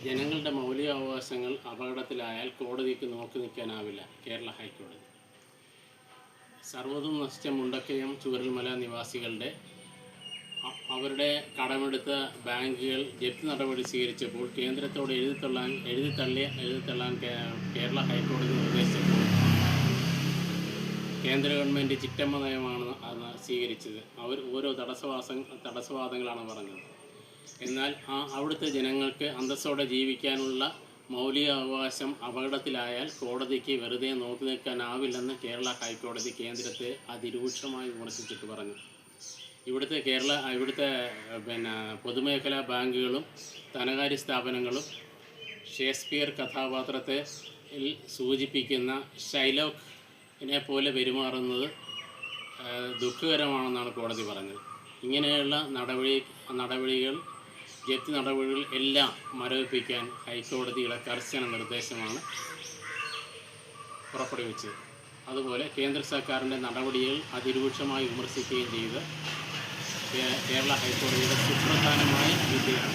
ജനങ്ങളുടെ മൗലികാവകാശങ്ങൾ അപകടത്തിലായാൽ കോടതിക്ക് നോക്കി നിൽക്കാനാവില്ല. കേരള ഹൈക്കോടതി. സർവ്വതും നശിച്ച മുണ്ടക്കയം ചൂരൽമല നിവാസികളുടെ അവരുടെ കടമെടുത്ത ബാങ്കുകൾ ജപ്തി നടപടി സ്വീകരിച്ചപ്പോൾ കേന്ദ്രത്തോട് എഴുതിത്തള്ളാൻ കേരള ഹൈക്കോടതി നിർദ്ദേശിച്ചപ്പോൾ കേന്ദ്ര ഗവൺമെൻറ് ചിറ്റമ്മ നയമാണ് അന്ന് സ്വീകരിച്ചത്. അവർ ഓരോ തടസ്സവാദങ്ങളാണ് പറഞ്ഞത്. എന്നാൽ അവിടുത്തെ ജനങ്ങൾക്ക് അന്തസ്സോടെ ജീവിക്കാനുള്ള മൗലികാവകാശം അപകടത്തിലായാൽ കോടതിക്ക് വെറുതെ നോക്കി നിൽക്കാനാവില്ലെന്ന് കേരള ഹൈക്കോടതി കേന്ദ്രത്തെ അതിരൂക്ഷമായി വിമർശിച്ചിട്ട് പറഞ്ഞു. ഇവിടുത്തെ പൊതുമേഖലാ ബാങ്കുകളും ധനകാര്യ സ്ഥാപനങ്ങളും ഷേക്സ്പിയർ കഥാപാത്രത്തെ സൂചിപ്പിക്കുന്ന ഷൈലോക്കിനെ പോലെ പെരുമാറുന്നത് ദുഃഖകരമാണെന്നാണ് കോടതി പറഞ്ഞത്. ഇങ്ങനെയുള്ള നടപടികൾ ജപ്തി നടപടികൾ എല്ലാം മരവിപ്പിക്കാൻ ഹൈക്കോടതിയുടെ കർശന നിർദ്ദേശമാണ് പുറപ്പെടുവിച്ചത്. അതുപോലെ കേന്ദ്ര സർക്കാരിൻ്റെ നടപടികൾ അതിരൂക്ഷമായി വിമർശിക്കുകയും ചെയ്ത് കേരള ഹൈക്കോടതിയുടെ സുപ്രധാനമായ വിധിയാണ്.